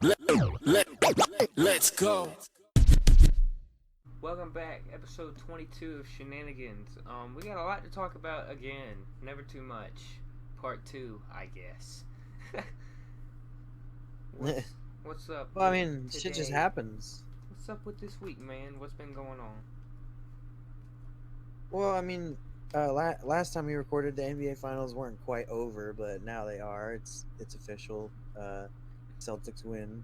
Let's go. Welcome back, episode 22 of Shenanigans. We got a lot to talk about again. Never too much. Part 2, I guess. what's, what's up Well, I with mean, today? shit just happens. What's up with this week, man? What's been going on? Well, I mean, last time we recorded, the NBA Finals weren't quite over, but now they are. It's official. Celtics win,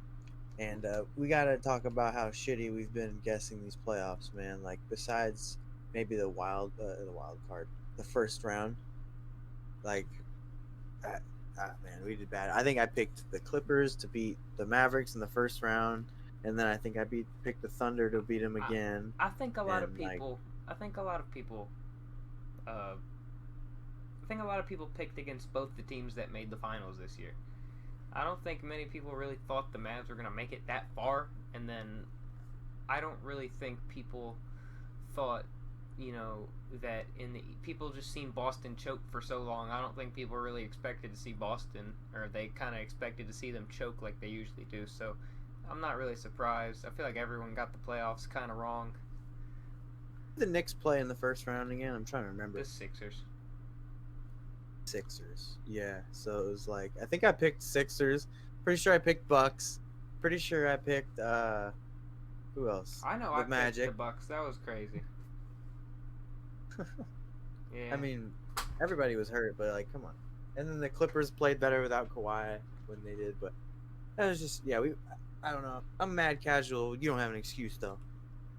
and we gotta talk about how shitty we've been guessing these playoffs, man. Like besides maybe the wild card, the first round. Like, man, we did bad. I think I picked the Clippers to beat the Mavericks in the first round, and then I think I picked the Thunder to beat them again. I think a lot of And like, people. I think a lot of people. Uh, I think a lot of people picked against both the teams that made the finals this year. I don't think many people really thought the Mavs were going to make it that far, and then I don't really think people thought, that people just seen Boston choke for so long. I don't think people really expected to see Boston, or they kind of expected to see them choke like they usually do. So I'm not really surprised. I feel like everyone got the playoffs kind of wrong. the Knicks play in the first round again? I'm trying to remember. The Sixers. Sixers. Yeah. So it was like I think I picked Sixers. Pretty sure I picked Bucks. Pretty sure I picked who else? I know The I picked Magic. the Bucks. That was crazy. Yeah. I mean, everybody was hurt, but like, come on. And then the Clippers played better without Kawhi when they did, but that was just I don't know. I'm mad casual. You don't have an excuse though.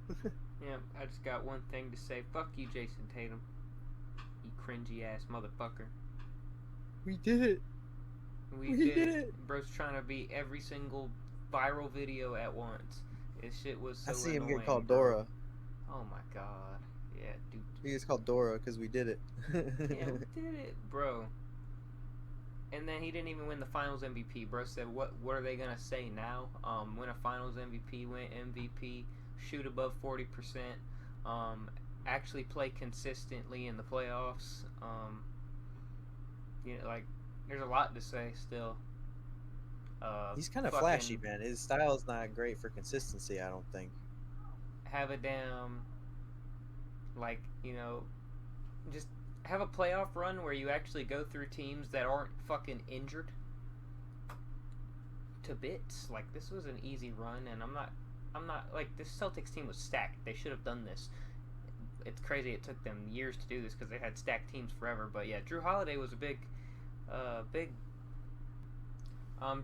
Yeah, I just got one thing to say. Fuck you, Jason Tatum. You cringy ass motherfucker. We did it. We did it. Bro's trying to be every single viral video at once. This shit was so I see him annoying, get called bro. Dora. Oh my god. Yeah, dude. He gets called Dora because we did it. Yeah, we did it, bro. And then he didn't even win the Finals MVP. Bro said, "What are they gonna say now? Win a Finals MVP, win MVP, shoot above 40%, actually play consistently in the playoffs." Like there's a lot to say still. He's kind of flashy, man. His style's not great for consistency, I don't think. Have a damn, like, just have a playoff run where you actually go through teams that aren't fucking injured to bits. Like, this was an easy run, and I'm not like, this Celtics team was stacked. They should have done this. It's crazy it took them years to do this because they had stacked teams forever. But yeah, Drew Holiday was a big.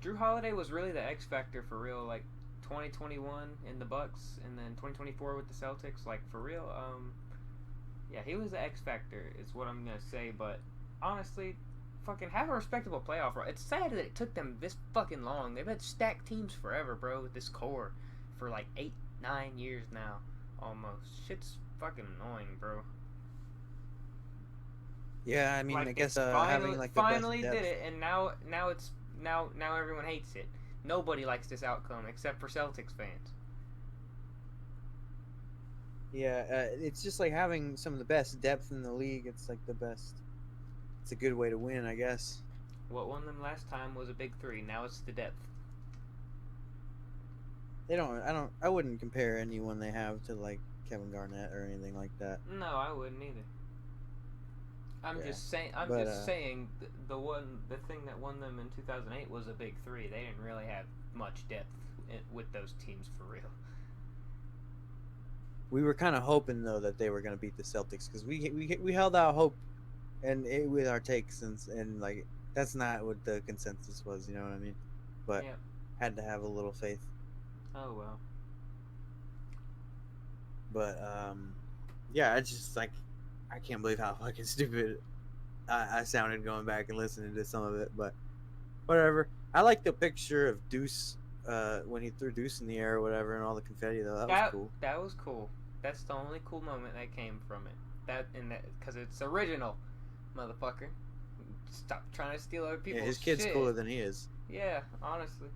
Drew Holiday was really the X factor for real. Like 2021 in the Bucks, and then 2024 with the Celtics. Like for real. Yeah, he was the X factor. Is what I'm gonna say. But honestly, fucking have a respectable playoff run. It's sad that it took them this fucking long. They've had stacked teams forever, bro. With this core for like 8-9 years now, almost. Shit's fucking annoying, bro. Yeah, I mean, Like, I guess finally, having like the finally best did depth. it, and now everyone hates it. Nobody likes this outcome except for Celtics fans. Yeah, it's just like having some of the best depth in the league. It's like the best. It's a good way to win, I guess. What won them last time was a big three. Now it's the depth. I wouldn't compare anyone they have to like Kevin Garnett or anything like that. No, I wouldn't either. I'm Yeah, just saying. The thing that won them in 2008 was a big three. They didn't really have much depth with those teams for real. We were kind of hoping though that they were going to beat the Celtics because we held out hope, and with our takes and like that's not what the consensus was. You know what I mean? But Yeah. had to have a little faith. Oh well. But yeah, it's just like I can't believe how fucking stupid I sounded going back and listening to some of it. But whatever. I like the picture of Deuce when he threw Deuce in the air or whatever, and all the confetti though. That was cool. That was cool. That's the only cool moment that came from it. That because it's original, motherfucker. Stop trying to steal other people's Yeah, his kid's shit. cooler than he is. Yeah, honestly.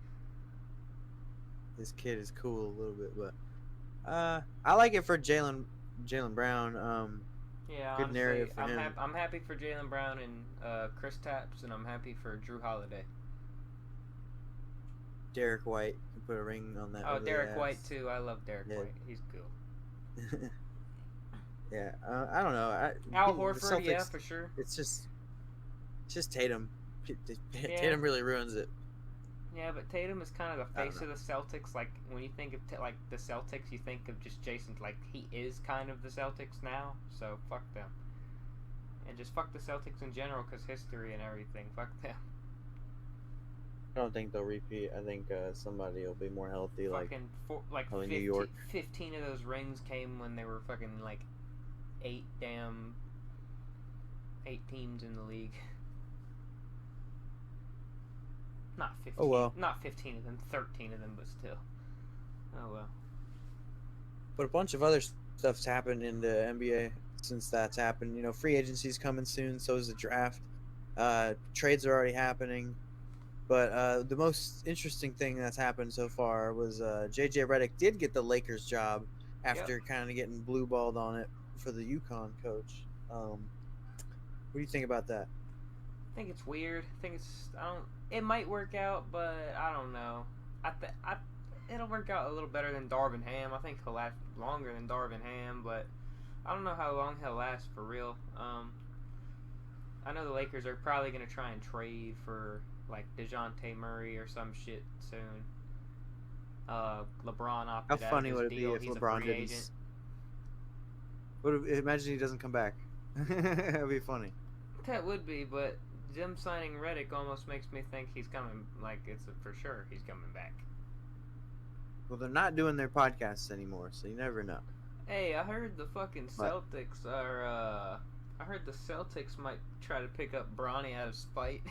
His kid is cool a little bit, but I like it for Jalen Brown. Yeah, Good honestly, narrative for him. I'm happy for Jaylen Brown and Chris Tapps, and I'm happy for Drew Holiday. Derek White can put a ring on that. Oh, over the Derek White ass. too. I love Derek Yeah. White. He's cool. Yeah, I don't know. Al The Horford, yeah, Celtics, for sure. it's just Tatum. Yeah. Tatum really ruins it. Yeah, but Tatum is kind of the I don't face know. of the Celtics. Like when you think of like the Celtics, you think of just Jason. Like he is kind of the Celtics now. So fuck them, and just fuck the Celtics in general because history and everything. Fuck them. I don't think they'll repeat. I think somebody will be more healthy, like Fucking like probably 15, New York. 15 of those rings came when they were fucking like eight teams in the league. Not 15. Oh well. Not 15 of them. 13 of them, but still. Oh well. But a bunch of other stuff's happened in the NBA since that's happened. You know, free agency's coming soon. So is the draft. Trades are already happening. But the most interesting thing that's happened so far was JJ Redick did get the Lakers job after kind of getting blue balled on it for the UConn coach. What do you think about that? I think it's weird. I think it's I don't. It might work out, but I don't know. It'll work out a little better than Darvin Ham. I think he'll last longer than Darvin Ham, but I don't know how long he'll last for real. I know the Lakers are probably gonna try and trade for like DeJounte Murray or some shit soon. LeBron opted How out funny of would his it be deal. if He's LeBron a free didn't? agent. Imagine he doesn't come back. That'd be funny. That would be, but them signing Reddick almost makes me think he's coming. Like for sure he's coming back. Well, they're not doing their podcasts anymore, so you never know. Hey, I heard the fucking Celtics are. I heard the Celtics might try to pick up Bronny out of spite.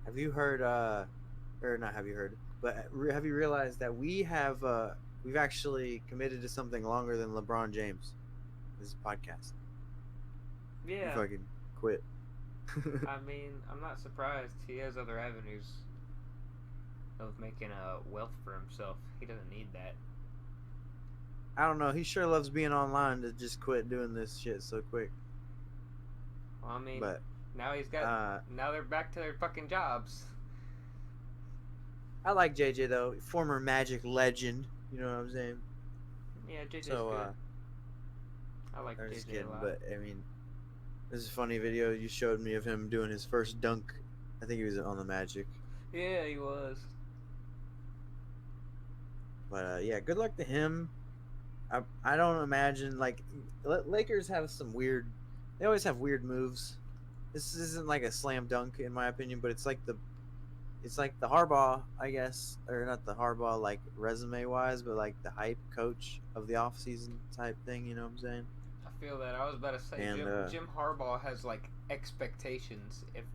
Have you heard? Or not? Have you heard? But have you realized that we've actually committed to something longer than LeBron James? This podcast. Yeah. We fucking quit. I mean, I'm not surprised. He has other avenues of making a wealth for himself. He doesn't need that. I don't know. He sure loves being online to just quit doing this shit so quick. Well, I mean, but now he's got. Now they're back to their fucking jobs. I like JJ though, former Magic legend. You know what I'm saying? Yeah, JJ's good. I like JJ just kidding, a lot. but I mean, this is a funny video you showed me of him doing his first dunk. I think he was on the Magic. Yeah, he was. But yeah, good luck to him. I don't imagine like Lakers have some weird. They always have weird moves. This isn't like a slam dunk in my opinion, but it's like the Harbaugh, I guess, or not the Harbaugh like resume wise, but like the hype coach of the off season type thing. You know what I'm saying? I feel that. I was about to say Jim Harbaugh has like expectations. If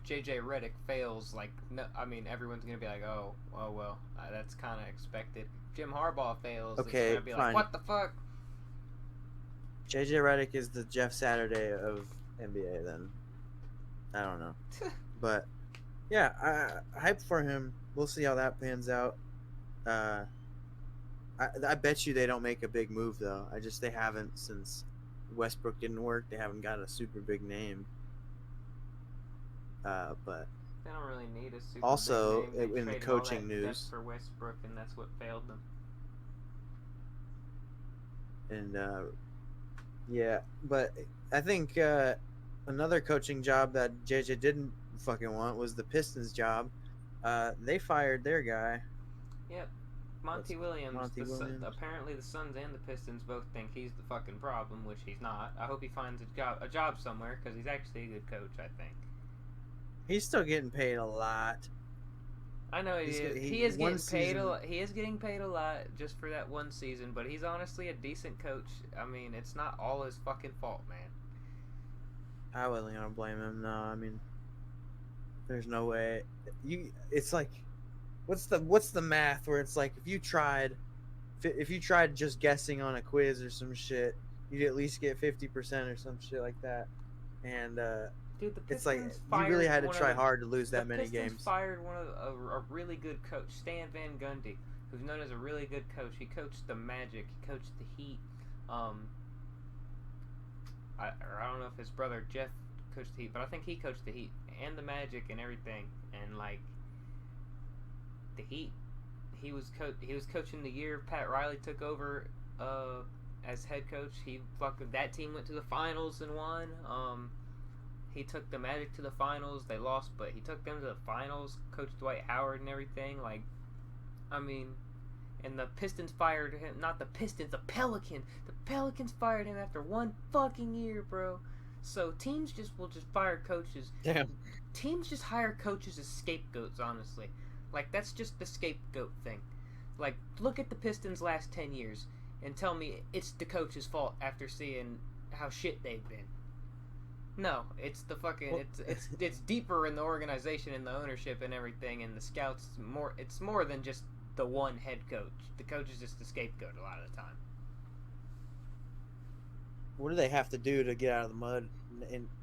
JJ Redick fails, like no, I mean everyone's gonna be like, oh well, that's kind of expected. Jim Harbaugh fails, okay, it's gonna be like, what the fuck? JJ Redick is the Jeff Saturday of NBA. Then I don't know, but yeah, I hype for him. We'll see how that pans out. I bet you they don't make a big move though. They haven't since Westbrook didn't work. They haven't got a super big name. But they don't really need a super also big name. in the coaching news for Westbrook, and that's what failed them. And yeah, but I think another coaching job that JJ didn't fucking want was the Pistons job. They fired their guy. Yep. Monty Williams. Apparently the Suns and the Pistons both think he's the fucking problem, which he's not. I hope he finds a job somewhere because he's actually a good coach, I think. He's still getting paid a lot. I know he is getting paid a lot just for that one season, but he's honestly a decent coach. I mean, it's not all his fucking fault, man. I wasn't gonna blame him. No, I mean, there's no way. It's like, what's the math where it's like if you tried just guessing on a quiz or some shit, you'd at least get 50% or some shit like that. And dude, it's like you really had to try hard to lose that many games. The Pistons fired one of a really good coach, Stan Van Gundy, who's known as a really good coach. He coached the Magic. He coached the Heat. I don't know if his brother Jeff coached the Heat, but I think he coached the Heat and the Magic and everything. And like, the Heat. He was coaching the year Pat Riley took over as head coach. That team went to the finals and won. He took the Magic to the finals. They lost, but he took them to the finals. Coached Dwight Howard and everything. Like, I mean, and the Pistons fired him. Not the Pistons, the Pelicans. The Pelicans fired him after 1 fucking year, bro. So teams will just fire coaches. Damn. Teams just hire coaches as scapegoats, honestly. Like, that's just the scapegoat thing. Like, look at the Pistons' last 10 years and tell me it's the coach's fault after seeing how shit they've been. No, it's the fucking it's deeper in the organization and the ownership and everything and the scouts. It's more than just the one head coach. The coach is just the scapegoat a lot of the time. What do they have to do to get out of the mud?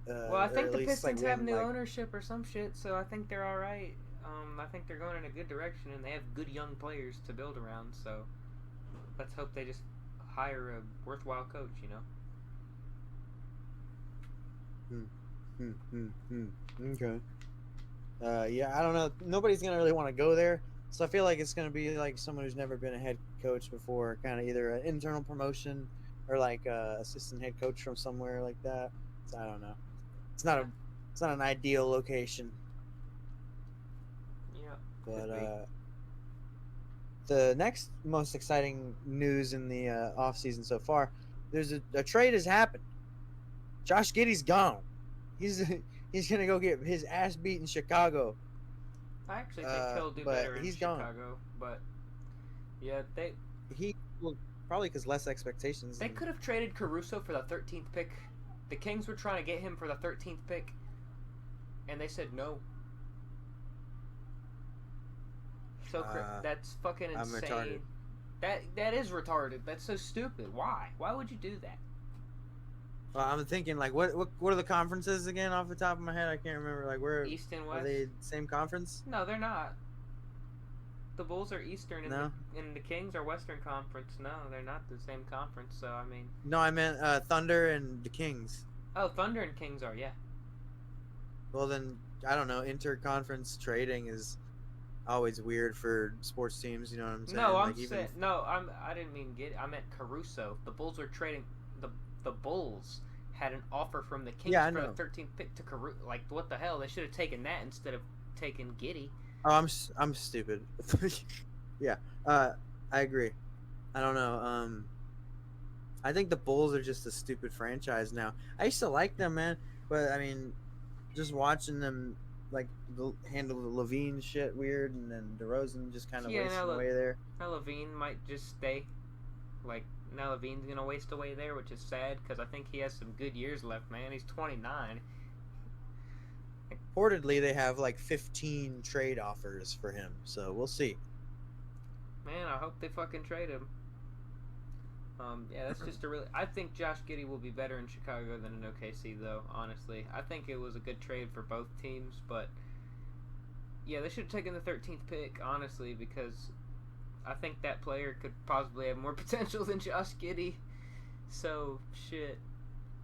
Well, I think the Pistons have new ownership or some shit, so I think they're all right. I think they're going in a good direction, and they have good young players to build around. So let's hope they just hire a worthwhile coach. You know. Okay. Yeah, I don't know. Nobody's gonna really want to go there, so I feel like it's gonna be like someone who's never been a head coach before, kind of either an internal promotion or like assistant head coach from somewhere like that. So I don't know. It's not an ideal location. Yeah. But the next most exciting news in the off season so far, there's a trade has happened. Josh Giddey's gone. He's gonna go get his ass beat in Chicago. I actually think he'll do better in Chicago, gone. but yeah, probably because less expectations. They could have traded Caruso for the 13th pick. The Kings were trying to get him for the 13th pick, and they said no. So that's fucking insane. I'm retarded. That is retarded. That's so stupid. Why? Why would you do that? Well, I'm thinking like what are the conferences again off the top of my head? I can't remember. Like where East and West. Are they same conference? No, they're not. The Bulls are Eastern and, no? and the Kings are Western Conference. No, they're not the same conference. So I mean. No, I meant Thunder and the Kings. Oh, Thunder and Kings are, yeah. Well then, I don't know. Interconference trading is always weird for sports teams. You know what I'm saying? No, I didn't mean I meant Caruso. The Bulls were trading. The Bulls had an offer from the Kings for the 13th pick to Caruso. Like, what the hell? They should have taken that instead of taking Giddey. Oh, I'm stupid. Yeah, I agree. I don't know. I think the Bulls are just a stupid franchise now. I used to like them, man, but I mean, just watching them like handle the Levine shit weird, and then DeRozan just kind of wasting away there. Now Levine might just stay. Like, now Levine's gonna waste away there, which is sad because I think he has some good years left, man. He's 29. Reportedly, they have like 15 trade offers for him, so we'll see. Man, I hope they fucking trade him. Yeah, that's just I think Josh Giddey will be better in Chicago than in OKC, though, honestly. I think it was a good trade for both teams, but yeah, they should have taken the 13th pick, honestly, because I think that player could possibly have more potential than Josh Giddey. So, shit.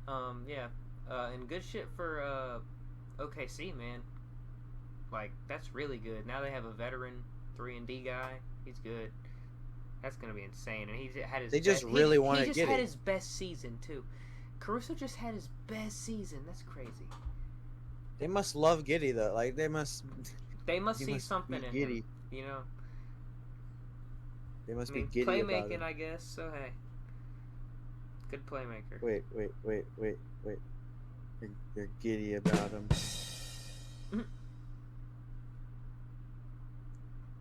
Yeah. And good shit for OKC, man. Like, that's really good. Now they have a veteran 3-and-D guy. He's good. That's gonna be insane. And he's had his. They just really want to get it. He just had his best season too. Caruso just had his best season. That's crazy. They must love Giddey though. Like they must. They must see something in him. You know. They must be Giddey about playmaking, him. I guess. So hey, good playmaker. Wait. They're giddy about him.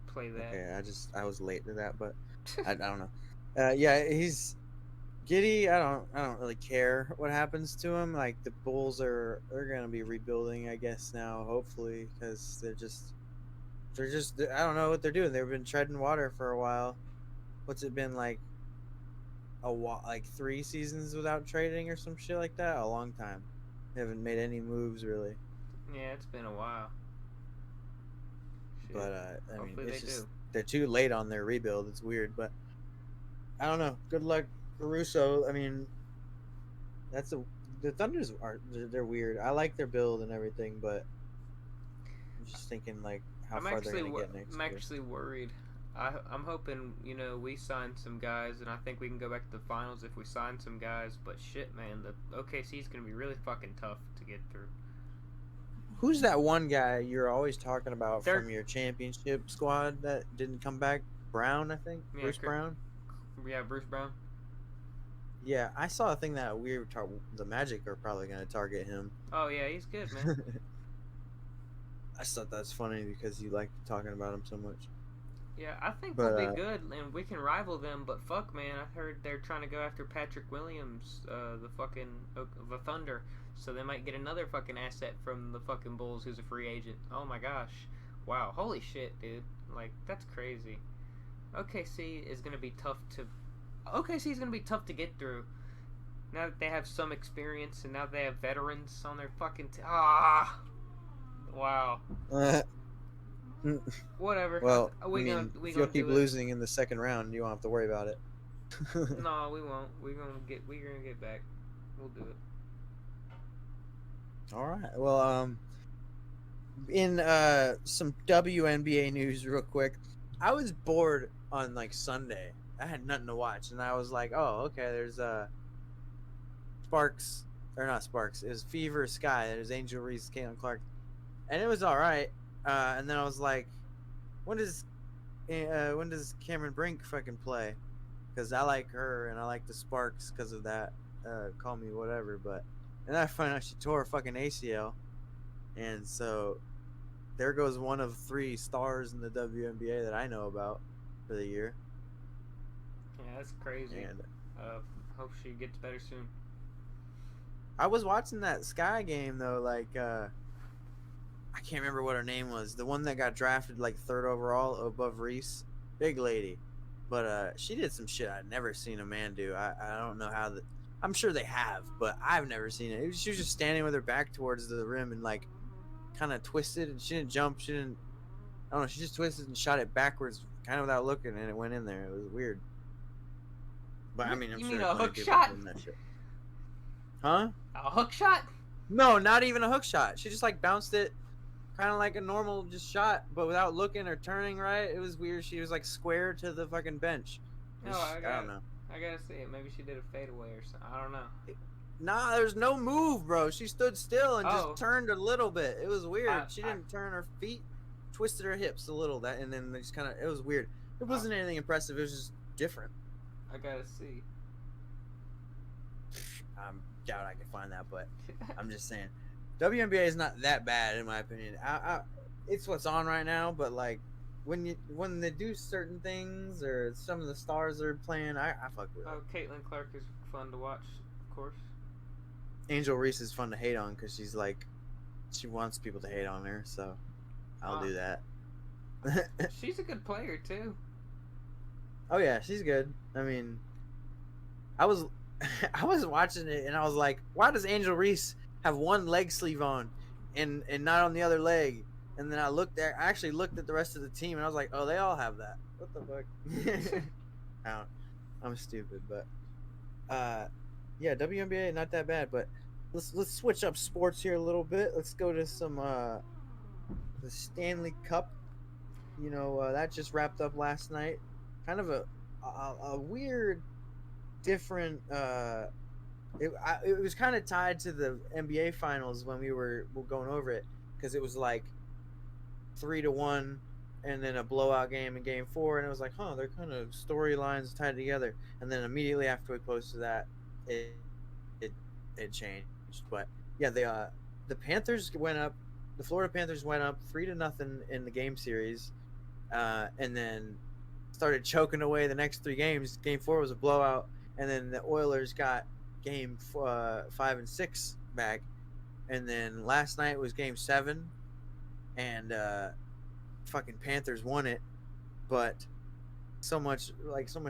Play that. Okay, I was late to that, but I don't know. Yeah, he's Giddey. I don't really care what happens to him. Like the Bulls they're gonna be rebuilding, I guess now, hopefully, because they're just I don't know what they're doing. They've been treading water for a while. What's it been like? Like 3 seasons without trading or some shit like that. A long time. They haven't made any moves really. Yeah, it's been a while. Shit. But I mean, Hopefully it's they just do. they're too late on their rebuild. It's weird, but I don't know. Good luck, Caruso. I mean, the Thunders they're weird. I like their build and everything, but I'm just thinking like how far they're going to get next I'm year. actually worried. I'm hoping, we sign some guys, and I think we can go back to the finals if we sign some guys. But shit, man, the OKC is going to be really fucking tough to get through. Who's that one guy you're always talking about They're- from your championship squad that didn't come back? Brown, I think. Yeah, Bruce Brown. Yeah, Bruce Brown. Yeah, I saw a thing that the Magic are probably going to target him. Oh yeah, he's good, man. I just thought that's funny because you like talking about him so much. Yeah, I think But, we'll be good, and we can rival them. But fuck, man, I heard they're trying to go after Patrick Williams, the fucking the Thunder. So they might get another fucking asset from the fucking Bulls, who's a free agent. Oh my gosh, wow, holy shit, dude, like that's crazy. OKC is gonna be tough to. OKC is gonna be tough to get through. Now that they have some experience, and now they have veterans on their fucking. Wow. Whatever. Well, we if you'll keep losing in the second round, you won't have to worry about it. No, we won't. We're gonna get back. We'll do it. All right. Well, in some WNBA news, real quick, I was bored on like Sunday. I had nothing to watch, and I was like, "Oh, okay." There's Sparks, or not Sparks. It was Fever Sky. There's Angel Reese, Caitlin Clark, and it was all right. And then I was like, when does Cameron Brink fucking play? Because I like her and I like the Sparks because of that. Call me whatever, but and I find out she tore her fucking ACL, and so there goes one of 3 stars in the WNBA that I know about for the year. Yeah, that's crazy. And hope she gets better soon. I was watching that Sky game though, like I can't remember what her name was. The one that got drafted like 3rd overall above Reese. Big lady. But she did some shit I'd never seen a man do. I don't know how I'm sure they have, but I've never seen it. She was just standing with her back towards the rim and like kind of twisted, and she didn't jump. I don't know. She just twisted and shot it backwards, kind of without looking, and it went in there. It was weird. But I mean, I'm You sure mean a plenty of hook people shot? doing that shit. Huh? A hook shot? No, not even a hook shot. She just like bounced it, kind of like a normal just shot, but without looking or turning right. It was weird. She was like square to the fucking bench. No, I don't know. I gotta see it. Maybe she did a fadeaway or something. I don't know. Nah, there's no move, bro. She stood still and just turned a little bit. It was weird. She didn't turn her feet, twisted her hips a little. And then they just kind of. It was weird. It wasn't anything impressive. It was just different. I gotta see. I doubt I can find that, but I'm just saying, WNBA is not that bad in my opinion. It's what's on right now, but like when they do certain things or some of the stars are playing, I fuck with it. Caitlin Clark is fun to watch, of course. Angel Reese is fun to hate on because she's like, she wants people to hate on her, so I'll do that. She's a good player too. Oh yeah, she's good. I mean, I was watching it and I was like, why does Angel Reese have one leg sleeve on and not on the other leg? And then I actually looked at the rest of the team and I was like, oh, they all have that. What the fuck? I'm stupid, but yeah, WNBA not that bad, but let's switch up sports here a little bit. Let's go to some the Stanley Cup. You know, that just wrapped up last night. Kind of a weird, different. It was kind of tied to the NBA finals when we were going over it, because it was like 3-1, and then a blowout game in Game 4, and it was like, huh, they're kind of storylines tied together. And then immediately after we posted that, it changed. But yeah, the Panthers went up. The Florida Panthers went up 3-0 in the game series, and then started choking away the next 3 games. Game 4 was a blowout, and then the Oilers got Game 5 and 6 back, and then last night was Game 7, and fucking Panthers won it, but so much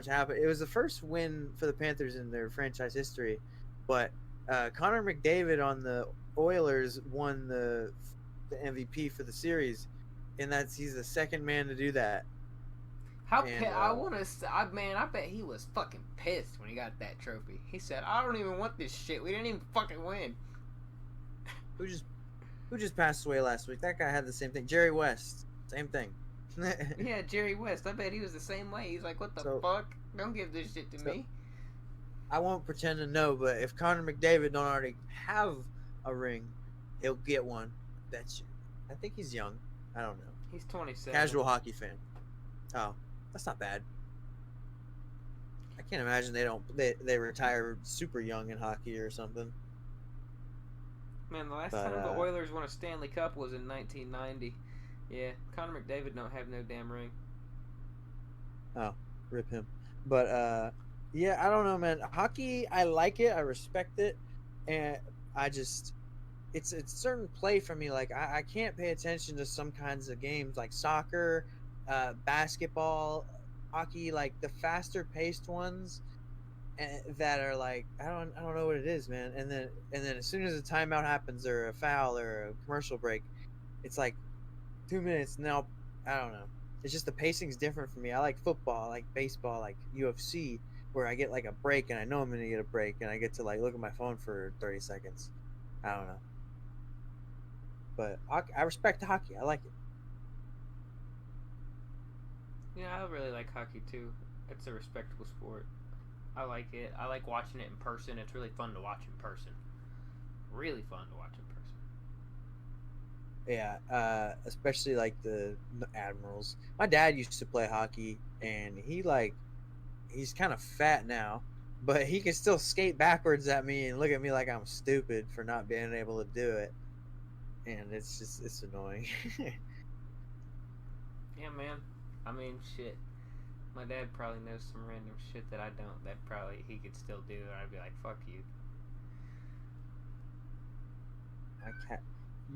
happened. It was the first win for the Panthers in their franchise history, but Connor McDavid on the Oilers won the MVP for the series, and he's the second man to do that. I bet he was fucking pissed when he got that trophy. He said, I don't even want this shit. We didn't even fucking win. Who just passed away last week? That guy had the same thing. Jerry West. Same thing. Yeah, Jerry West. I bet he was the same way. He's like, what the so fuck? Don't give this shit to so me. I won't pretend to know, but if Connor McDavid don't already have a ring, he'll get one. That's I think he's young. I don't know. He's 27. Casual hockey fan. Oh, that's not bad. I can't imagine they retire super young in hockey or something. Man, the last But time the Oilers won a Stanley Cup was in 1990. Yeah, Connor McDavid don't have no damn ring. oh, rip him. But yeah, I don't know, man. Hockey, I like it, I respect it, and I just it's certain play for me. Like I can't pay attention to some kinds of games like soccer, basketball, hockey, like the faster paced ones that are like I don't know what it is, man. And then as soon as a timeout happens or a foul or a commercial break, it's like 2 minutes now. I don't know. It's just the pacing's different for me. I like football, I like baseball, like UFC, where I get like a break and I know I'm gonna get a break and I get to like look at my phone for 30 seconds. I don't know, but I respect hockey. I like it. Yeah, I really like hockey too. It's a respectable sport. I like it. I like watching it in person. It's really fun to watch in person. Really fun to watch in person. Yeah, especially like the Admirals. My dad used to play hockey, and he's kind of fat now, but he can still skate backwards at me and look at me like I'm stupid for not being able to do it, and it's annoying. Yeah, man. I mean, shit. My dad probably knows some random shit that I don't. That probably he could still do, and I'd be like, "Fuck you." I can't.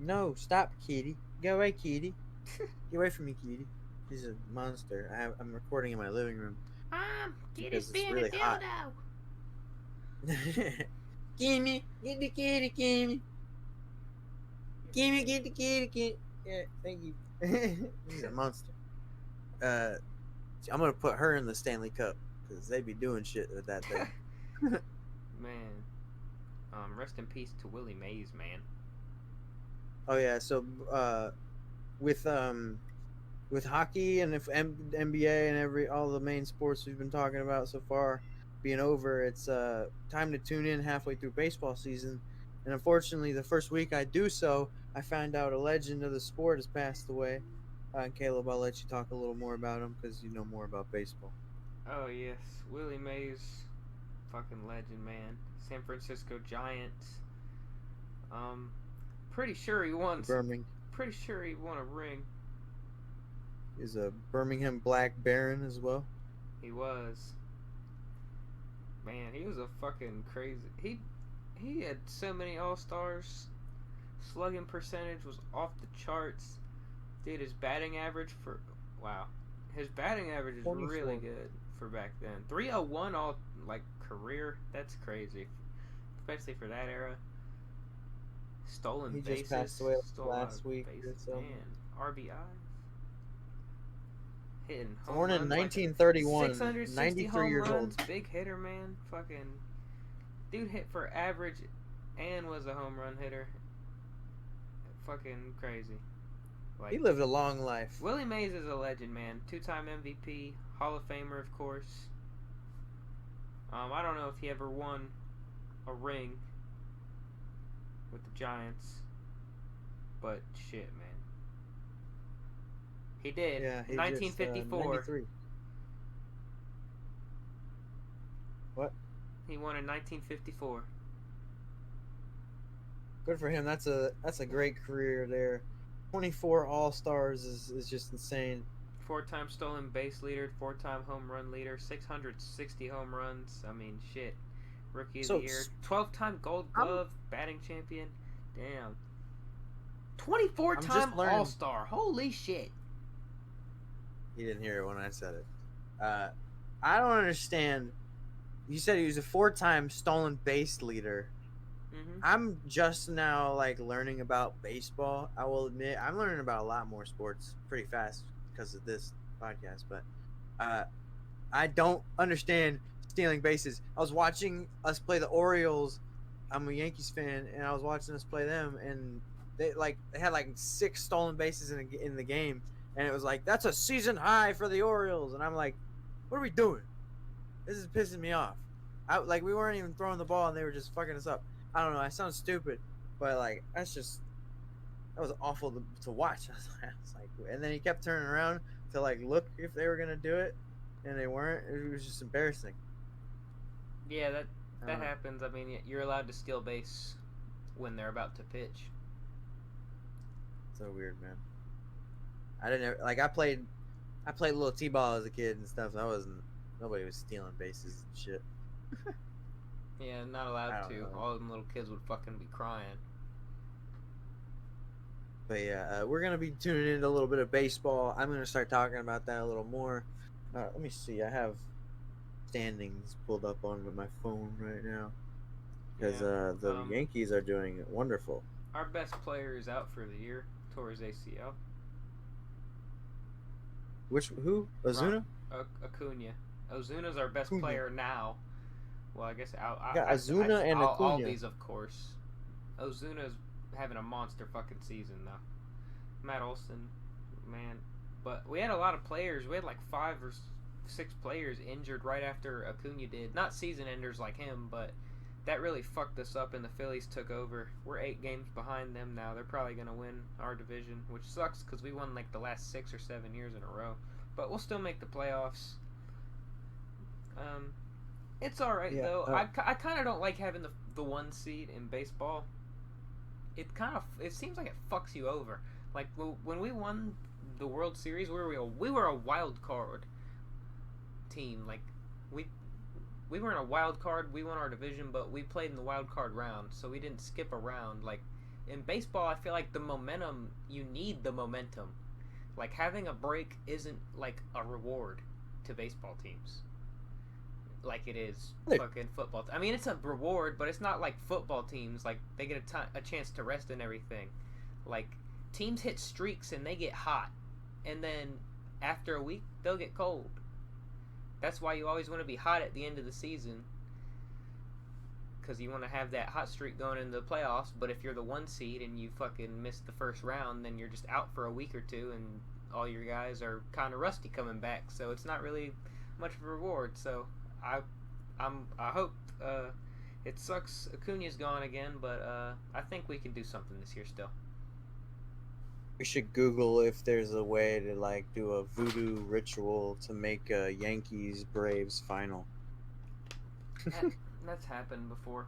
No, stop, Kitty. Go away, Kitty. Get away from me, Kitty. She's a monster. I'm recording in my living room Kitty's because it's being really a hot. dildo. Gimme, get the kitty, gimme. Gimme, get the kitty, kitty. Yeah, thank you. She's a monster. I'm gonna put her in the Stanley Cup because they be doing shit with that thing. Man, rest in peace to Willie Mays, man. Oh yeah, so with with hockey and if NBA and all the main sports we've been talking about so far being over, it's time to tune in halfway through baseball season. And unfortunately, the first week I do so, I find out a legend of the sport has passed away. Caleb, I'll let you talk a little more about him because you know more about baseball. Oh yes, Willie Mays, fucking legend, man. San Francisco Giants. Um, pretty sure he won. Birmingham Pretty sure he won a ring. is a Birmingham Black Baron as well. He was. Man, he was a fucking crazy. He had so many All Stars. Slugging percentage was off the charts. Dude, his batting average for his batting average is 24. really good for back then. 301 all like career. That's crazy, especially for that era. Stolen He bases. just passed away last week or Bases, so. man. RBI. Hitting home Born in runs 1931, like 660 93 home years runs. old. Big hitter, man. Fucking dude hit for average and was a home run hitter. Fucking crazy. Like, He lived a long life. Willie Mays is a legend, man. 2-time MVP, Hall of Famer, of course. I don't know if he ever won a ring with the Giants, but shit, man. He did. Yeah, he 1954. 93. What? He won in 1954. Good for him. That's a great career there. 24 All-Stars is just insane. 4-time stolen base leader, 4-time home run leader, 660 home runs. I mean, shit. Rookie of the year. 12-time Gold Glove, batting champion. Damn. 24-time All-Star. Holy shit. He didn't hear it when I said it. I don't understand. You said he was a 4-time stolen base leader. Mm-hmm. I'm just now like learning about baseball. I will admit I'm learning about a lot more sports pretty fast because of this podcast. But I don't understand stealing bases. I was watching us play the Orioles. I'm a Yankees fan, and I was watching us play them, and they had like 6 stolen bases in the game, and it was like, that's a season high for the Orioles, and I'm like, what are we doing? This is pissing me off. We weren't even throwing the ball, and they were just fucking us up. I don't know. I sound stupid, but like that was awful to watch. I was like, and then he kept turning around to like look if they were gonna do it, and they weren't. It was just embarrassing. Yeah, that happens. I mean, you're allowed to steal base when they're about to pitch. So weird, man. I didn't like. I played little t-ball as a kid and stuff. Nobody was stealing bases and shit. Yeah, not allowed to. All them little kids would fucking be crying. But yeah, we're gonna be tuning into a little bit of baseball. I'm gonna start talking about that a little more. Let me see. I have standings pulled up on my phone right now because the Yankees are doing wonderful. Our best player is out for the year, tore his ACL. Who? Ozuna? Acuna. Ozuna's our best player now. Well, I guess Ozuna and Acuna. Albies, of course. Ozuna's having a monster fucking season though. Matt Olson, man. But we had a lot of players. We had like 5 or 6 players injured right after Acuna did. Not season enders like him, but that really fucked us up and the Phillies took over. We're 8 games behind them now. They're probably going to win our division, which sucks because we won like the last 6 or 7 years in a row. But we'll still make the playoffs. It's alright though. I kind of don't like having the 1 seed in baseball. It seems like it fucks you over. Like when we won the World Series, we were a wild card team. Like we weren't a wild card. We won our division, but we played in the wild card round, so we didn't skip around. Like in baseball, I feel like you need the momentum. Like having a break isn't like a reward to baseball teams. Like it is fucking football. I mean, it's a reward, but it's not like football teams. Like they get a chance to rest and everything. Like teams hit streaks and they get hot, and then after a week they'll get cold. That's why you always want to be hot at the end of the season, because you want to have that hot streak going into the playoffs. But if you're the 1 seed and you fucking miss the first round, then you're just out for a week or 2, and all your guys are kind of rusty coming back. So it's not really much of a reward. So I hope it sucks Acuna's gone again, but I think we can do something this year still. We should Google if there's a way to like do a voodoo ritual to make a Yankees Braves final. That's happened before.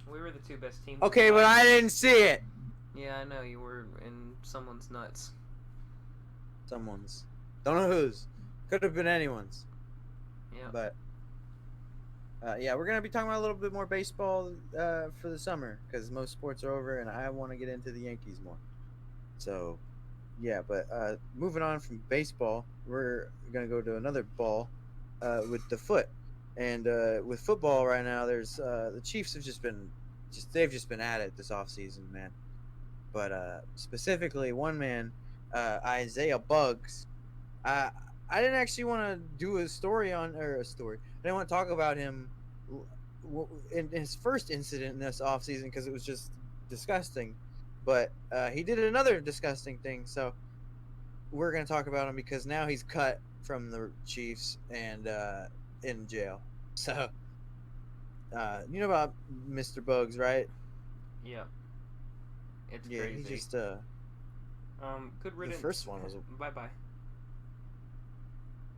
We were the 2 best teams. Okay, but I didn't see it. Yeah, I know you were in someone's nuts. Someone's. Don't know whose. Could have been anyone's. Yeah. But yeah, we're gonna be talking about a little bit more baseball for the summer because most sports are over, and I want to get into the Yankees more. So, yeah. But moving on from baseball, we're gonna go to another ball with the foot, and with football right now, there's the Chiefs have they've just been at it this offseason, man. But specifically, one man, Isaiah Buggs. I didn't actually want to do a story. I didn't want to talk about him in his first incident in this offseason because it was just disgusting. But he did another disgusting thing, so we're going to talk about him because now he's cut from the Chiefs and in jail. So, you know about Mr. Buggs, right? Yeah. It's yeah, crazy. He just good riddance. The first one was bye-bye.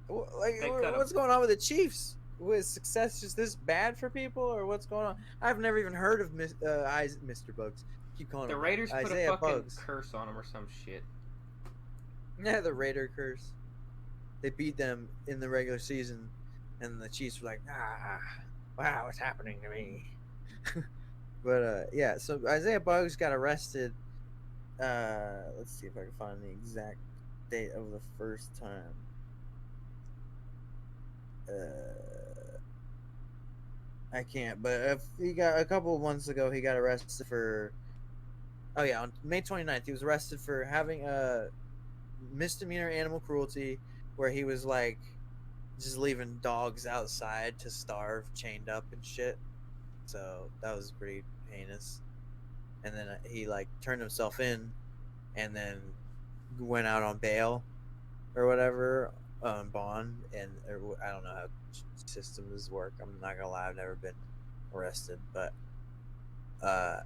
What's going on with the Chiefs? Was success just this bad for people, or what's going on? I've never even heard of Mr. Buggs. Keep calling the him Raiders put Isaiah a fucking Buggs. curse on him or some shit. Yeah, the Raider curse. They beat them in the regular season, and the Chiefs were like, wow, what's happening to me? But yeah, so Isaiah Buggs got arrested. Let's see if I can find the exact date of the first time. I can't, but if he got a couple of months ago, he got arrested for. Oh yeah, on May 29th, he was arrested for having a misdemeanor animal cruelty, where he was like just leaving dogs outside to starve, chained up and shit. So that was pretty heinous. And then he like turned himself in, and then went out on bail. or whatever on bond, and I don't know how systems work. I'm not gonna lie, I've never been arrested, but uh,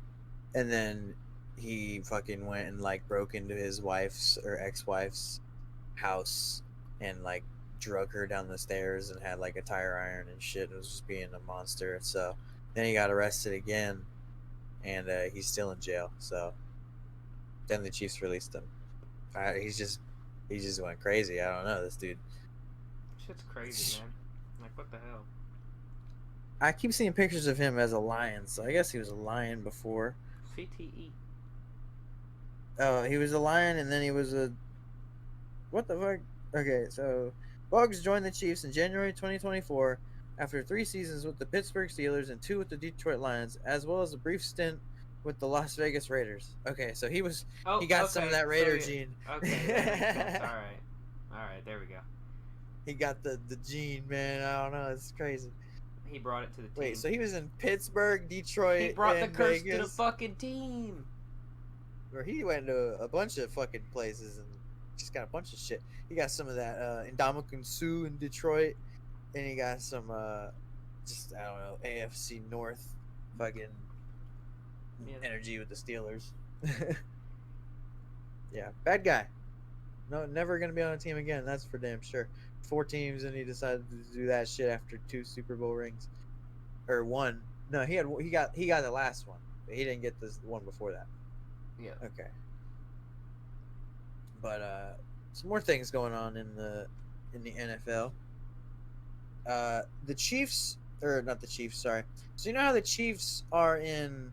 and then he fucking went and like broke into his wife's or ex-wife's house and like drug her down the stairs and had like a tire iron and shit. It was just being a monster. So then he got arrested again, and he's still in jail. So then the Chiefs released him. He just went crazy. I don't know this dude. Shit's crazy, man. Like, what the hell? I keep seeing pictures of him as a lion, so I guess he was a lion before. CTE. Oh, he was a lion, and then he was a what the fuck? Okay, so Buggs joined the Chiefs in January 2024 after 3 seasons with the Pittsburgh Steelers and 2 with the Detroit Lions, as well as a brief stint with the Las Vegas Raiders. Okay, so he got some of that Raider gene. Okay, that makes sense. All right, there we go. He got the gene, man. I don't know, it's crazy. He brought it to the team. Wait, so he was in Pittsburgh, Detroit, he brought and the curse Vegas, to the fucking team. Where he went to a bunch of fucking places and just got a bunch of shit. He got some of that Indomitian Sue in Detroit, and he got some just I don't know, AFC North fucking energy with the Steelers. Yeah, bad guy. No, never gonna be on a team again. That's for damn sure. 4 teams, and he decided to do that shit after 2 Super Bowl rings, or 1. No, he got the last one, but he didn't get this one before that. Yeah. Okay. But some more things going on in the NFL. The Chiefs, or not the Chiefs, sorry. So you know how the Chiefs are in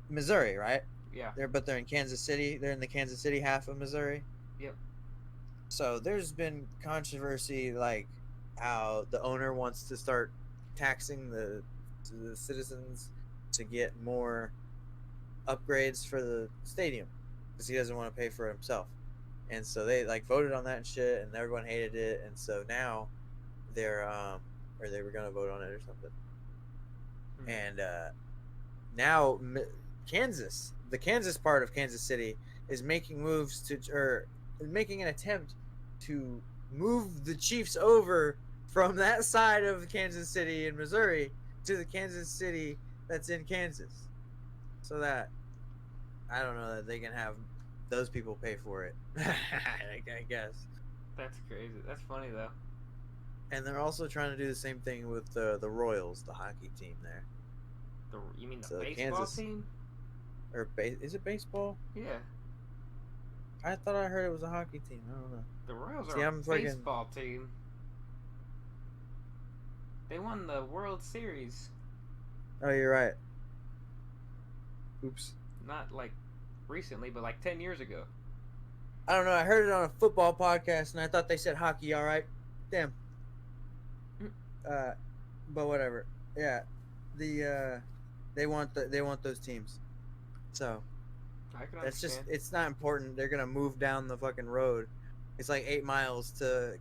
Missouri, right? Yeah. They're in Kansas City. They're in the Kansas City half of Missouri. Yep. So there's been controversy, like how the owner wants to start taxing the citizens to get more upgrades for the stadium because he doesn't want to pay for it himself. And so they like voted on that and shit, and everyone hated it. And so now they're or they were gonna vote on it or something. Mm-hmm. And now Kansas, the Kansas part of Kansas City, is making moves to or making an attempt to move the Chiefs over from that side of Kansas City in Missouri to the Kansas City that's in Kansas, so that I don't know that they can have those people pay for it. I guess. That's crazy. That's funny though. And they're also trying to do the same thing with the Royals, the hockey team there. You mean the baseball Kansas team? Or is it baseball? Yeah. I thought I heard it was a hockey team. I don't know. The Royals are a baseball team. They won the World Series. Oh, you're right. Oops. Not like recently, but like 10 years ago. I don't know. I heard it on a football podcast, and I thought they said hockey. All right. Damn. But whatever. Yeah. They want those teams. So that's just, it's not important. They're gonna move down the fucking road. It's like 8 miles to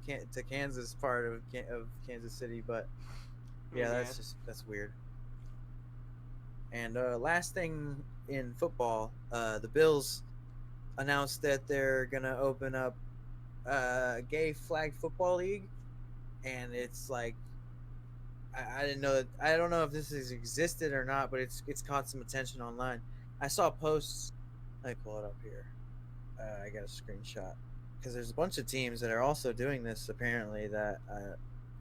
Kansas part of Kansas City, but yeah, that's weird. And last thing in football, the Bills announced that they're gonna open up a gay flag football league, and it's like I didn't know that. I don't know if this has existed or not, but it's caught some attention online. I saw posts. Let me pull it up here. I got a screenshot because there's a bunch of teams that are also doing this apparently that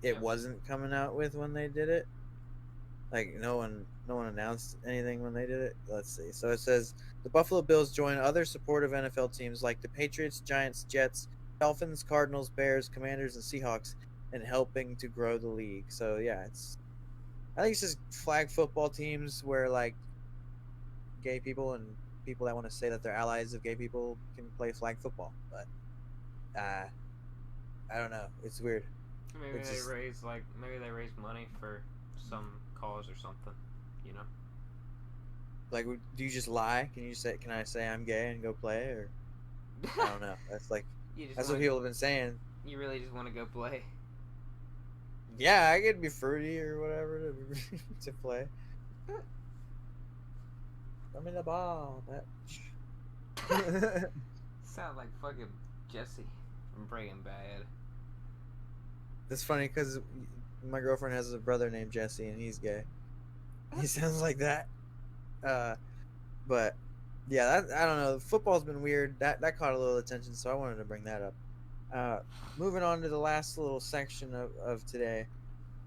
it wasn't coming out with when they did it. Like no one announced anything when they did it. Let's see. So it says the Buffalo Bills join other supportive NFL teams like the Patriots, Giants, Jets, Dolphins, Cardinals, Bears, Commanders, and Seahawks in helping to grow the league. So yeah, I think it's just flag football teams where like gay people and people that want to say that they're allies of gay people can play flag football. But I don't know. It's weird. Maybe they raise money for some cause or something, you know? Like, do you just lie? Can I say I'm gay and go play? Or I don't know. That's like that's what people have been saying. You really just want to go play? Yeah, I could be fruity or whatever to play. Throw me the ball, bitch. Sound like fucking Jesse Breaking Bad. That's funny because my girlfriend has a brother named Jesse, and he's gay. He sounds like that. Uh, but yeah, I don't know. Football's been weird. That caught a little attention, so I wanted to bring that up. Uh, Moving on to the last little section of today.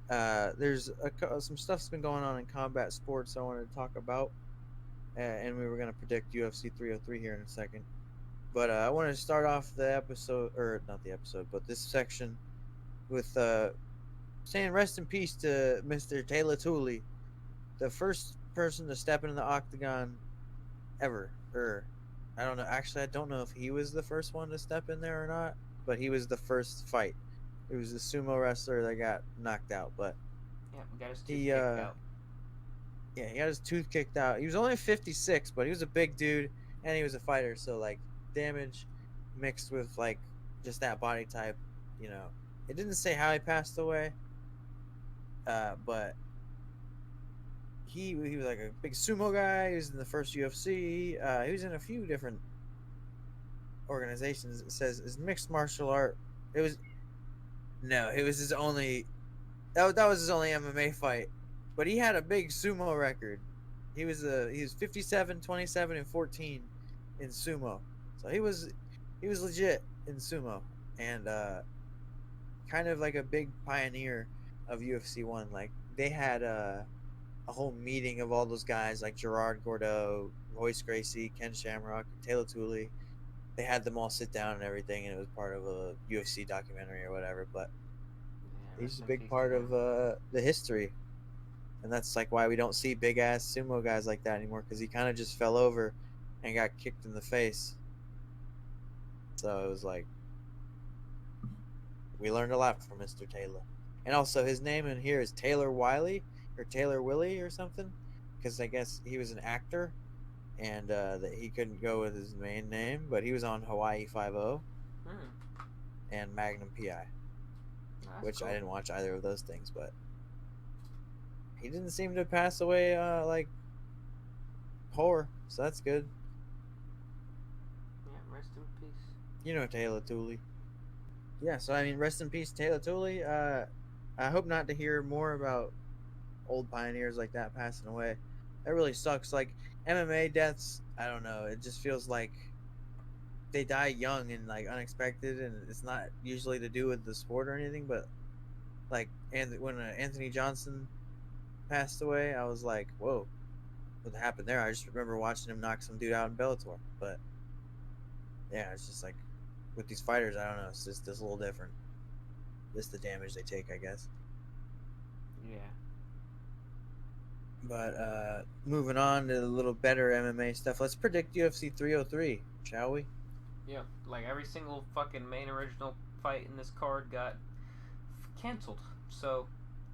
There's some stuff's been going on in combat sports I wanted to talk about, and we were going to predict UFC 303 here in a second. But I wanted to start off the episode, or not the episode, but this section with saying rest in peace to Mr. Taylor Tooley, the first person to step into the octagon ever. Or I don't know. Actually, I don't know if he was the first one to step in there or not, but he was the first fight. It was the sumo wrestler that got knocked out, but Yeah, we got his tooth he kicked out. yeah, he got his tooth kicked out. He was only 56, but he was a big dude and he was a fighter, so like damage mixed with like just that body type, you know. It didn't say how he passed away, but he was like a big sumo guy. He was in the first UFC. He was in a few different organizations. It says his mixed martial art. It was no, it was his only. That was his only MMA fight, but he had a big sumo record. He was 57, 27, and 14 in sumo, so he was legit in sumo, and kind of like a big pioneer of UFC one. Like they had a whole meeting of all those guys like Gerard Gordeau, Royce Gracie, Ken Shamrock, Taylor Tooley. They had them all sit down and everything, and it was part of a UFC documentary or whatever. But Yeah, he's rest a in big peace to part of him. the history, and that's like why we don't see big ass sumo guys like that anymore because he kind of just fell over and got kicked in the face. So it was like we learned a lot from Mr. Taylor, and also his name in here is Taylor Wiley or Taylor Willie or something because I guess he was an actor and that he couldn't go with his main name, but he was on Hawaii Five O Hmm. and Magnum PI, That's which I cool. didn't watch either of those things, but he didn't seem to pass away like poor, so that's good. Yeah, rest in peace. You know Taylor Tooley. Yeah, so I mean, rest in peace, Taylor Tooley. I hope not to hear more about old pioneers like that passing away. That really sucks. Like MMA deaths, I don't know. It just feels like they die young and like unexpected, and it's not usually to do with the sport or anything. But like, and when Anthony Johnson passed away, I was like, whoa, what happened there? I just remember watching him knock some dude out in Bellator. But yeah, it's just like with these fighters, I don't know. It's just a little different. Just the damage they take, I guess. Yeah. But moving on to a little better MMA stuff, let's predict UFC 303, shall we? Yeah. Like every single fucking main original fight in this card got canceled. So,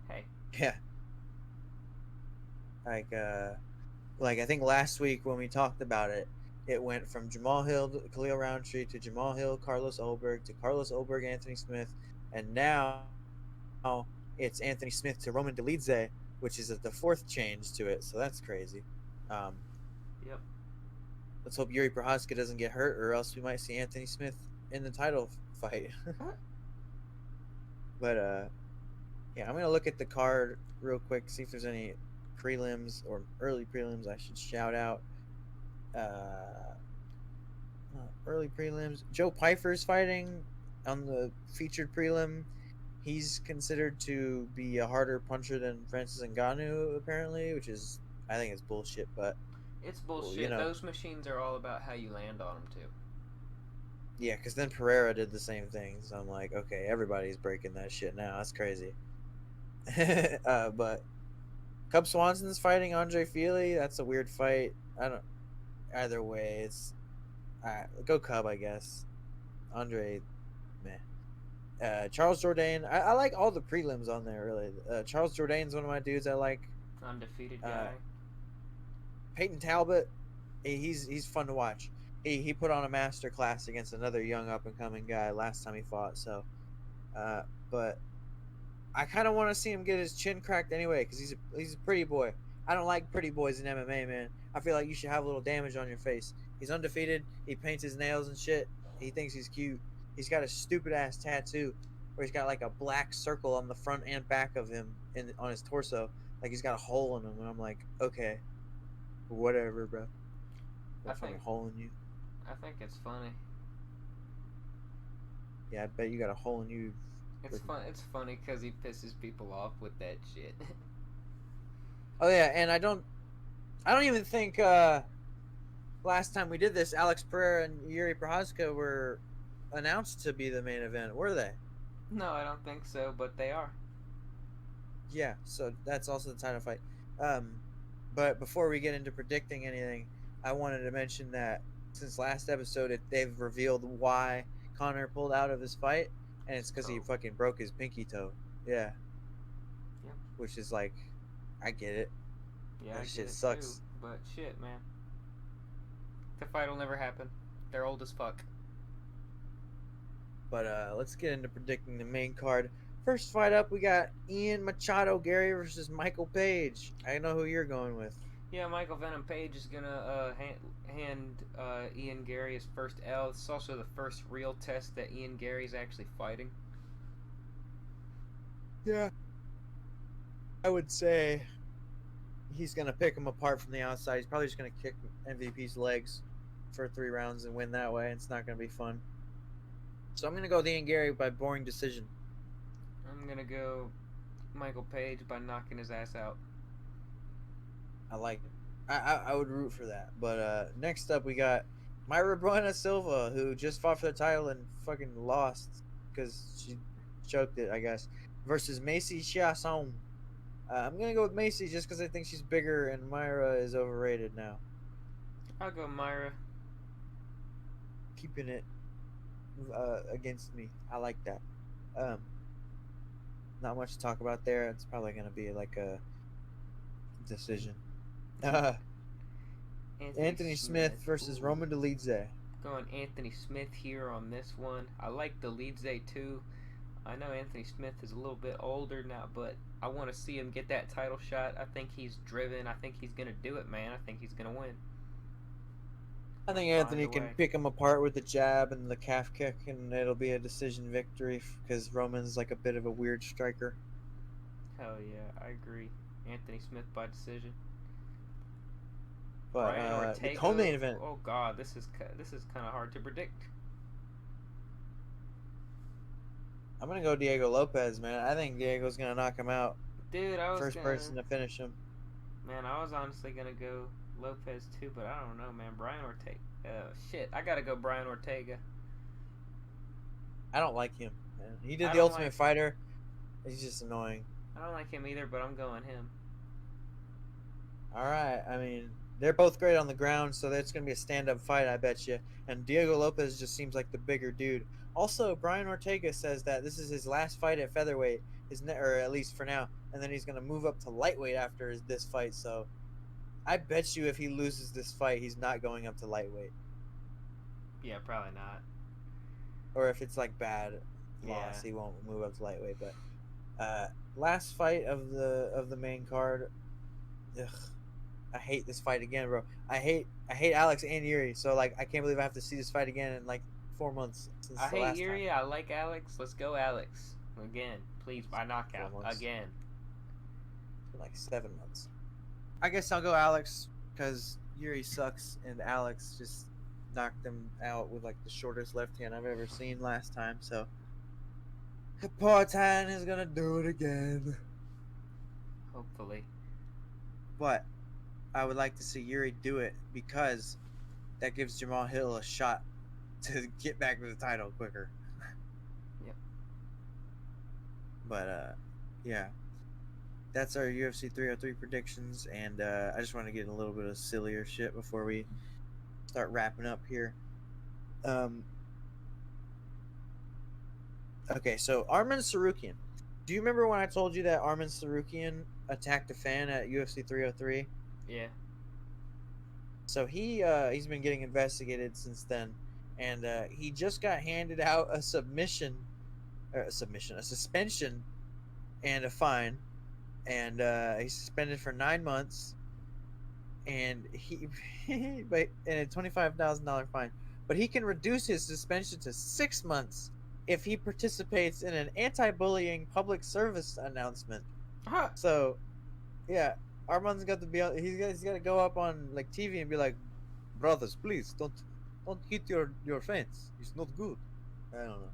hey. Yeah, like like I think last week when we talked about it, it went from Jamal Hill to Khalil Roundtree to Jamal Hill, Carlos Ulberg to Carlos Ulberg, Anthony Smith, and now it's Anthony Smith to Roman Dolidze, which is the fourth change to it. So that's crazy. Um, Yep. let's hope Yuri Prohaska doesn't get hurt, or else we might see Anthony Smith in the title fight. But yeah, I'm gonna look at the card real quick, see if there's any prelims or early prelims I should shout out. Uh, Early prelims. Joe Pfeiffer's fighting on the featured prelim. He's considered to be a harder puncher than Francis Ngannou, apparently, which is I think it's bullshit. But It's well, you bullshit. know, Those machines are all about how you land on them, too. yeah, because then Pereira did the same thing. So I'm like, okay, everybody's breaking that shit now. That's crazy. But Cub Swanson's fighting Andre Feely. That's a weird fight. I don't. Either way, it's go Cub, I guess. Andre, meh. Charles Jourdain. I like all the prelims on there. Really, Charles Jourdain's one of my dudes I like. Undefeated Uh, guy. Peyton Talbot. He's fun to watch. He put on a master class against another young up and coming guy last time he fought. So, uh, but I kind of want to see him get his chin cracked anyway because he's a pretty boy. I don't like pretty boys in MMA, man. I feel like you should have a little damage on your face. He's undefeated. He paints his nails and shit. He thinks he's cute. he's got a stupid ass tattoo where he's got like a black circle on the front and back of him on his torso, like he's got a hole in him, and I'm like, okay, whatever, bro. I Got a fucking think hole in you. I think it's funny. Yeah, I bet you got a hole in you. It's fun. It's funny because he pisses people off with that shit. Oh yeah, and I don't even think last time we did this, Alex Pereira and Yuri Prochazka were announced to be the main event, were they? No, I don't think so, but they are. Yeah, so that's also the title fight. But before we get into predicting anything, I wanted to mention that since last episode, they've revealed why Connor pulled out of his fight, and it's because he fucking broke his pinky toe. Yeah. Yep. Which is like, I get it. Yeah, that I shit get it sucks. too. But shit, man. The fight will never happen. They're old as fuck. But let's get into predicting the main card. First fight up, we got Ian Machado Gary versus Michael Page. I know who you're going with. Yeah, Michael Venom Page is gonna hand Ian Gary his first L. It's also the first real test that Ian Gary's actually fighting. Yeah. I would say he's going to pick him apart from the outside. He's probably just going to kick MVP's legs for 3 rounds and win that way. It's not going to be fun. So I'm going to go with Ian Gary by boring decision. I'm gonna go Michael Page by knocking his ass out. I like it. I would root for that. But next up, we got Mayra Bueno Silva, who just fought for the title and fucking lost because she choked it, I guess, versus Macy Chiasson. I'm going to go with Macy just because I think she's bigger and Mayra is overrated now. I'll go Myra. Keeping it against me. I like that. Not much to talk about there. It's probably going to be like a decision. Anthony Smith versus Roman Dolidze. Going Anthony Smith here on this one. I like Dolidze too. I know Anthony Smith is a little bit older now, but I want to see him get that title shot. I think he's driven. I think he's going to do it, man. I think he's going to win. I think Anthony can pick him apart with the jab and the calf kick, and it'll be a decision victory because Roman's like a bit of a weird striker. Hell yeah, I agree. Anthony Smith by decision. But the co-main event. Oh god, this is kind of hard to predict. I'm gonna go Diego Lopez, man. I think Diego's gonna knock him out. Dude, first person to finish him. Man, I was honestly gonna go Lopez too, but I don't know, man. Brian Ortega. Shit, I gotta go Brian Ortega. I don't like him, man. He did the Ultimate Fighter. He's just annoying. I don't like him either, but I'm going him. All right. I mean, they're both great on the ground, so that's going to be a stand-up fight, I bet you. And Diego Lopez just seems like the bigger dude. Also, Brian Ortega says that this is his last fight at featherweight, or at least for now, and then he's going to move up to lightweight after this fight. So I bet you if he loses this fight, he's not going up to lightweight. Yeah, probably not. Or if it's like bad loss, he won't move up to lightweight. But last fight of the main card. Ugh, I hate this fight again, bro. I hate Alex and Yuri. So like, I can't believe I have to see this fight again in like 4 months. Since I the hate last Yuri. time. I like Alex. Let's go, Alex. Again, please, by knockout. Again. For like 7 months. I guess I'll go Alex because Yuri sucks and Alex just knocked him out with like the shortest left hand I've ever seen last time. So Partan is gonna do it again. Hopefully. But I would like to see Yuri do it because that gives Jamal Hill a shot to get back to the title quicker. Yep. But yeah. That's our UFC 303 predictions, and I just want to get a little bit of sillier shit before we start wrapping up here. Okay, so Arman Sarukian. Do you remember when I told you that Arman Sarukian attacked a fan at UFC 303? Yeah. So he's been getting investigated since then, and he just got handed out a suspension, and a fine. And he's suspended for 9 months, and a $25,000 fine. but he can reduce his suspension to 6 months if he participates in an anti-bullying public service announcement. Huh. So, yeah, Armand's got to be. He's got to go up on like TV and be like, "Brothers, please don't hit your fence. It's not good." I don't know.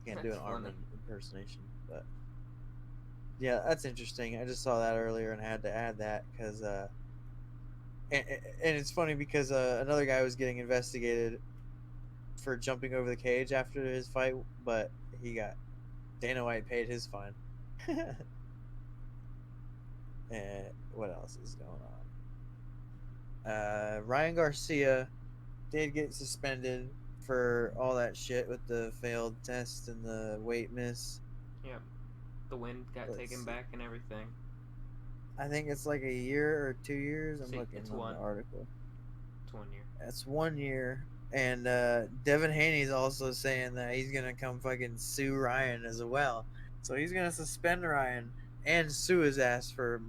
Can't do That's an funny. Armand impersonation, but yeah, that's interesting. I just saw that earlier and had to add that because and it's funny because another guy was getting investigated for jumping over the cage after his fight, but he got Dana White paid his fine. And what else is going on? Ryan Garcia did get suspended for all that shit with the failed test and the weight miss. Yep. The wind got Let's taken see. back and everything. I think it's like a year or 2 years. I'm See, looking it's on one. the article. It's 1 year. That's 1 year. And Devin Haney's also saying that he's gonna come fucking sue Ryan as well. So he's gonna suspend Ryan and sue his ass for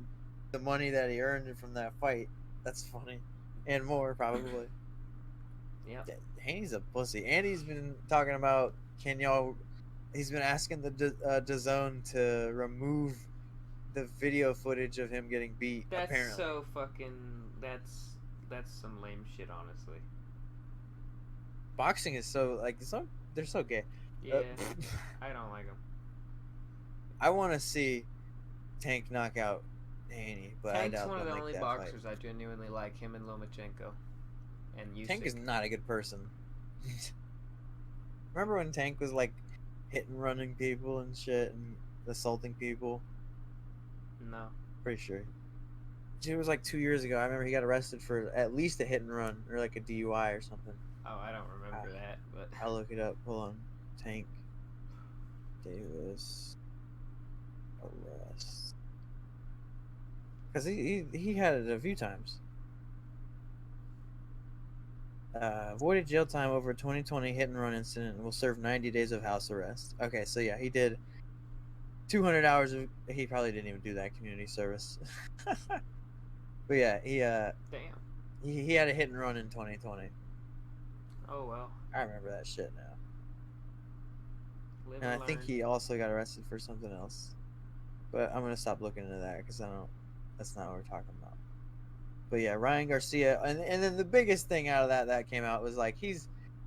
the money that he earned from that fight. That's funny, and more probably. Yep. Haney's a pussy, and he's been talking about can y'all. He's been asking the DAZN to remove the video footage of him getting beat. That's apparently, so fucking. That's some lame shit, honestly. boxing is so like they're so gay. Yeah, I don't like them. I want to see Tank knock out Haney, but Tank's I doubt one of they'll the make only that boxers fight. I genuinely like. Him and Lomachenko, and Usyk. Tank is not a good person. Remember when Tank was like hitting, running people and shit, and assaulting people? No. Pretty sure. It was like 2 years ago. I remember he got arrested for at least a hit and run or like a DUI or something. Oh, I don't remember that, but I'll look it up. Hold on. Tank Davis arrest. Because he had it a few times. Avoided jail time over a 2020 hit and run incident and will serve 90 days of house arrest. Okay, so yeah, he did 200 hours of. He probably didn't even do that community service. But yeah, damn. he had a hit and run in 2020. Oh well. I remember that shit now. Live And I and think learn. he also got arrested for something else. But I'm gonna stop looking into that because I don't. That's not what we're talking about. But yeah, Ryan Garcia, and then the biggest thing out of that came out was like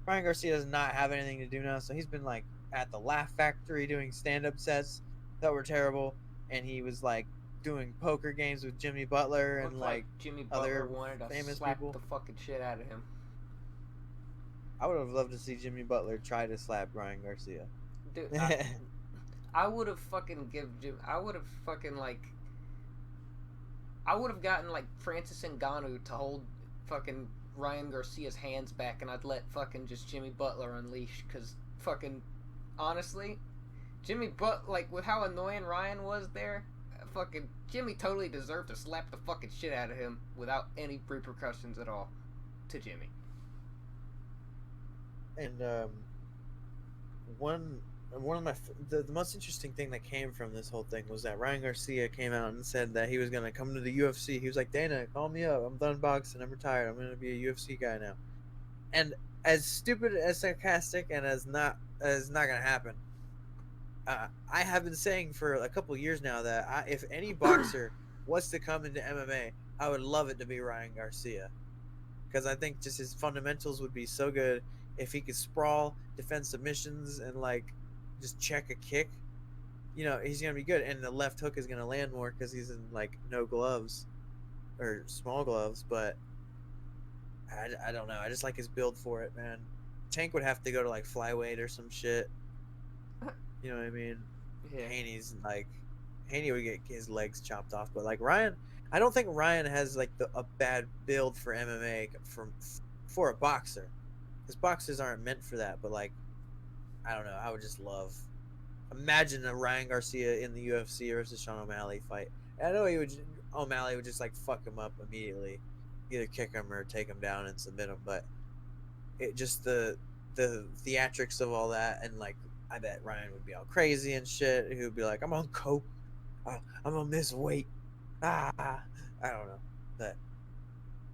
Ryan Garcia does not have anything to do now, so he's been like at the Laugh Factory doing stand-up sets that were terrible, and he was like doing poker games with Jimmy Butler and Looked like Jimmy Butler other wanted to famous slap people. the fucking shit out of him. I would have loved to see Jimmy Butler try to slap Ryan Garcia. Dude, I would have fucking I would have fucking like. I would have gotten like Francis Ngannou to hold fucking Ryan Garcia's hands back, and I'd let fucking just Jimmy Butler unleash. Cause fucking honestly, Jimmy like with how annoying Ryan was there, fucking Jimmy totally deserved to slap the fucking shit out of him without any repercussions at all to Jimmy. And one of my the most interesting thing that came from this whole thing was that Ryan Garcia came out and said that he was going to come to the UFC. He was like, Dana, call me up. I'm done boxing. I'm retired. I'm going to be a UFC guy now. And as stupid, as sarcastic, and as not going to happen, I have been saying for a couple years now that if any boxer was to come into MMA, I would love it to be Ryan Garcia. Because I think just his fundamentals would be so good. If he could sprawl, defend submissions, and like just check a kick, he's gonna be good. And the left hook is gonna land more because he's in like no gloves or small gloves. But I don't know. I just like his build for it, man. Tank would have to go to like flyweight or some shit. You know what I mean? Yeah. Haney would get his legs chopped off, but like Ryan, I don't think Ryan has like a bad build for MMA for a boxer. Because boxers aren't meant for that, but like, I don't know. I would just imagine a Ryan Garcia in the UFC versus Sean O'Malley fight. And I know O'Malley would just like fuck him up immediately, either kick him or take him down and submit him. But it just the theatrics of all that, and like, I bet Ryan would be all crazy and shit. He would be like, I'm on coke, I'm on this weight. I don't know, but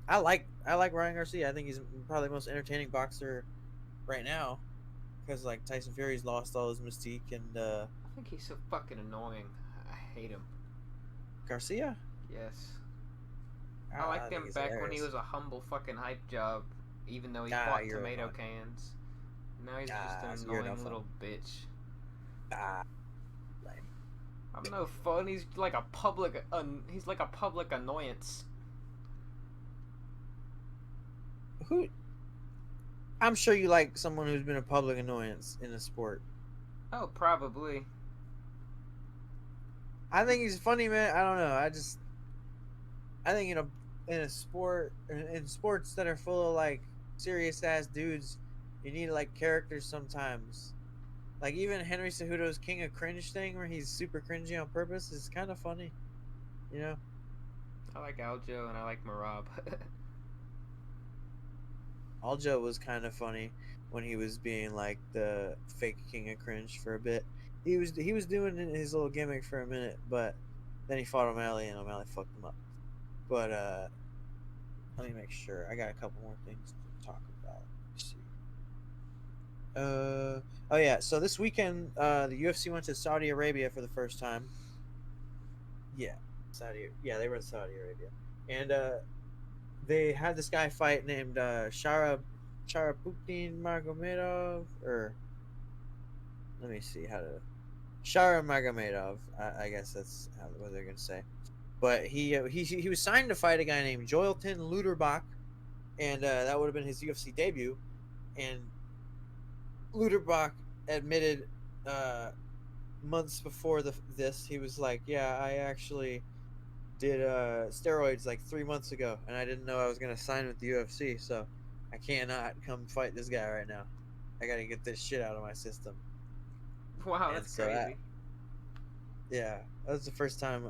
I like Ryan Garcia. I think he's probably the most entertaining boxer right now, because like Tyson Fury's lost all his mystique, and I think he's so fucking annoying. I hate him. Garcia. Yes. I I liked think him he's back when he hilarious. was a humble fucking hype job, even though he Ah, fought you're tomato annoying. cans. Now he's just Ah, an so you're no annoying fun. little bitch. Ah, lame. I'm no fun. He's like a public. He's like a public annoyance. Who? I'm sure you like someone who's been a public annoyance in a sport. Oh, probably. I think he's funny, man. I don't know. I think in a sport in sports that are full of like serious ass dudes, you need like characters sometimes. Like even Henry Cejudo's King of Cringe thing, where he's super cringy on purpose, is kind of funny. You know, I like Aljo and I like Marab. Aljo was kind of funny when he was being like the fake King of Cringe for a bit. He was doing his little gimmick for a minute, but then he fought O'Malley and O'Malley fucked him up. But let me make sure. I got a couple more things to talk about. Let's see. Oh yeah. So this weekend, the UFC went to Saudi Arabia for the first time. Yeah, Saudi. Yeah, they were in Saudi Arabia, and they had this guy fight named Sharaputin Magomedov, or let me see how to Shara Magomedov. I guess that's what they're gonna say. But he was signed to fight a guy named Joelton Luderbach, and that would have been his UFC debut. And Luderbach admitted months before this, he was like, "Yeah, I actually did steroids like 3 months ago, and I didn't know I was gonna sign with the UFC, so I cannot come fight this guy right now. I gotta get this shit out of my system." Wow, And that's so that, crazy. yeah, that's the first time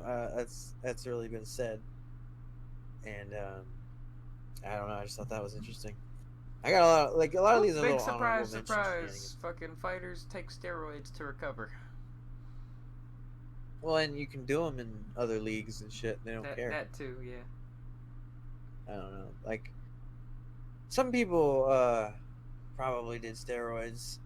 that's really been said. And I don't know. I just thought that was interesting. I got a lot of Oh, these are big little honorable surprise, mention surprise. shenanigans. Fucking fighters take steroids to recover. Well, and you can do them in other leagues and shit. They don't care. That too, yeah. I don't know. Like some people probably did steroids.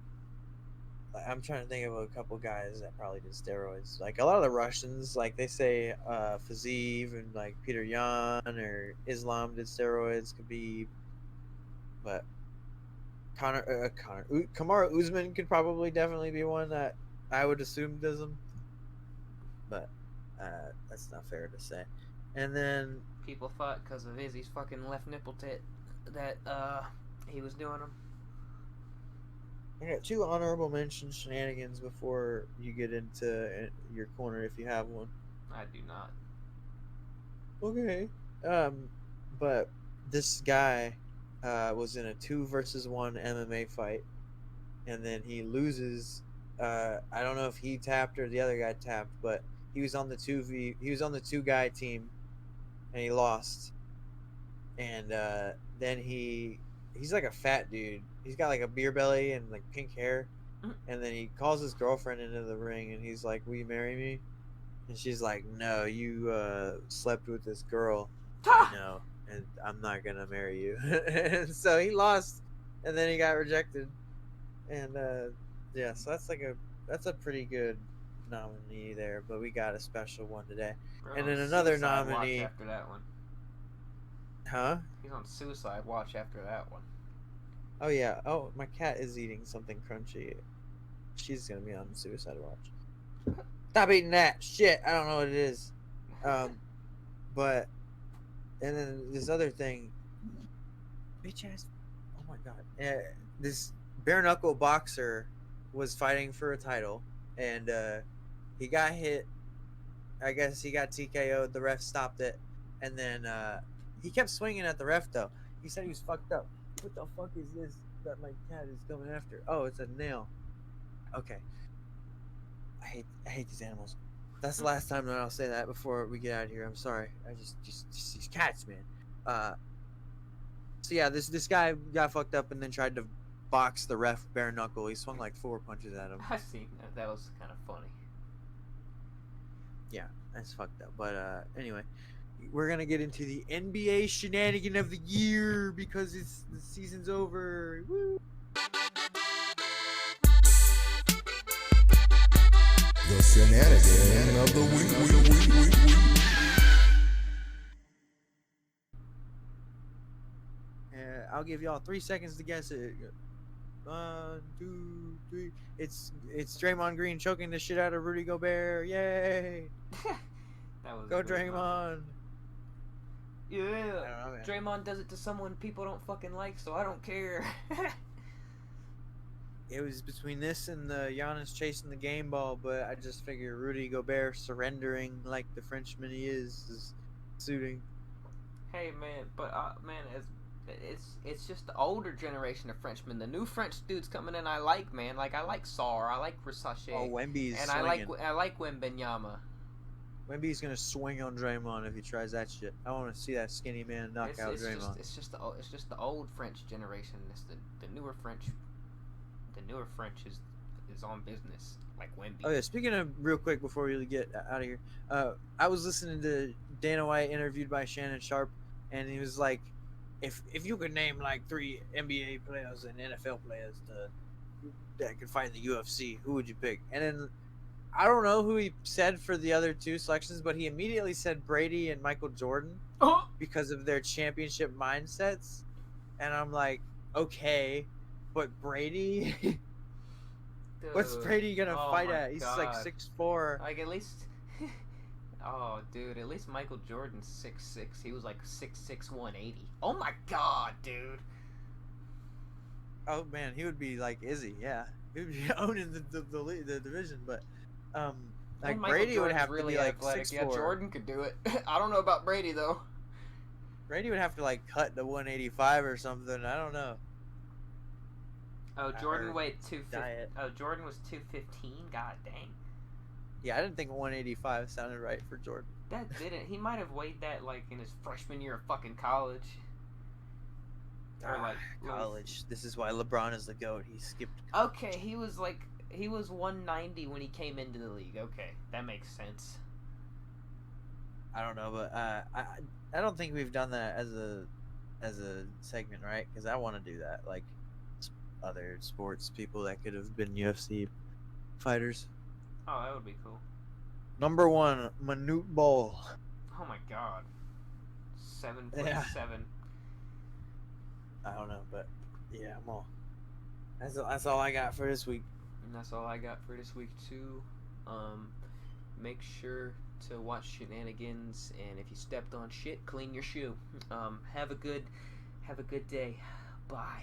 I'm trying to think of a couple guys that probably did steroids. Like a lot of the Russians, like they say Fazeev and like Peter Yan or Islam did steroids, Khabib. But Kamara Usman could probably definitely be one that I would assume does them. But that's not fair to say. And then People thought because of Izzy's fucking left nipple tit that he was doing them. I got two honorable mention shenanigans before you get into your corner if you have one. I do not. Okay. Um, but this guy was in a 2 versus 1 MMA fight, and then he loses. I don't know if he tapped or the other guy tapped, but he was on the 2v. He was on the 2 guy team, and he lost. And then he's like a fat dude. He's got like a beer belly and like pink hair. And then he calls his girlfriend into the ring, and he's like, "Will you marry me?" And she's like, "No, you slept with this girl I know, and I'm not gonna marry you." And so he lost, and then he got rejected. And yeah, so that's a pretty good nominee there. But we got a special one today, Bro's and on then another suicide watch nominee, after that one. huh? He's on suicide watch after that one. Oh yeah. Oh, my cat is eating something crunchy. She's gonna be on suicide watch. Stop eating that shit. I don't know what it is. Um, but and then this other thing, bitch ass. Oh my god. This bare knuckle boxer was fighting for a title, and he got hit. I guess he got TKO'd. The ref stopped it, and then he kept swinging at the ref though. He said he was fucked up. What the fuck is this that my cat is coming after? Oh, it's a nail. Okay. I hate these animals. That's the last time that I'll say that before we get out of here. I'm sorry. I just these cats, man. Uh, so yeah, this guy got fucked up and then tried to box the ref bare knuckle. He swung like 4 punches at him. I seen that. That was kind of funny. Yeah, that's fucked up. But anyway, we're gonna get into the NBA shenanigan of the year because the season's over. Woo! The Shenanigans of the week. I'll give y'all 3 seconds to guess it. 1, 2, 3. It's Draymond Green choking the shit out of Rudy Gobert. Yay! That was Go a great Draymond. moment. Yeah. I don't know, man. Draymond does it to someone people don't fucking like, so I don't care. It was between this and the Giannis chasing the game ball, but I just figure Rudy Gobert surrendering like the Frenchman he is suiting. Hey man, but man, it's just the older generation of Frenchmen. The new French dudes coming in, I like, man. Like I like Sarr, I like Versace, Oh, Wemby's and swinging. I like Wembenyama. Wemby's gonna swing on Draymond if he tries that shit. I want to see that skinny man knock out Draymond. It's just the old French generation. It's the newer French. The newer French is on business, like Wemby. Oh yeah, speaking of real quick before we get out of here, I was listening to Dana White interviewed by Shannon Sharp, and he was like, if you could name like 3 NBA players and NFL players that could fight in the UFC, who would you pick? And then I don't know who he said for the other 2 selections, but he immediately said Brady and Michael Jordan because of their championship mindsets, and I'm like, okay, but Brady. Dude, What's Brady gonna fight at? He's God. like 6'4". Like at least, oh dude, at least Michael Jordan's 6'6". He was like 6'6", 180. Oh my God, dude. Oh man, he would be like Izzy. Yeah, he would be owning the division. But like Brady would have really to be like athletic. 6'4". Yeah, Jordan could do it. I don't know about Brady though. Brady would have to like cut to 185 or something. I don't know. Oh, Jordan weighed 215. Diet. Oh, Jordan was 215. God dang. Yeah, I didn't think 185 sounded right for Jordan. That didn't. He might have weighed that like in his freshman year of fucking college. Or like college. This is why LeBron is the GOAT. He skipped. Okay, he was 190 when he came into the league. Okay, that makes sense. I don't know, but I don't think we've done that as a segment, right? Because I want to do that, like other sports people that could have been UFC fighters. Oh, that would be cool. Number 1, Manute Bol. Oh my God. 7'7". Yeah. I don't know, but yeah, I'm all. That's all I got for this week. And that's all I got for this week too. Make sure to watch Shenanigans, and if you stepped on shit, clean your shoe. Have a good day. Bye.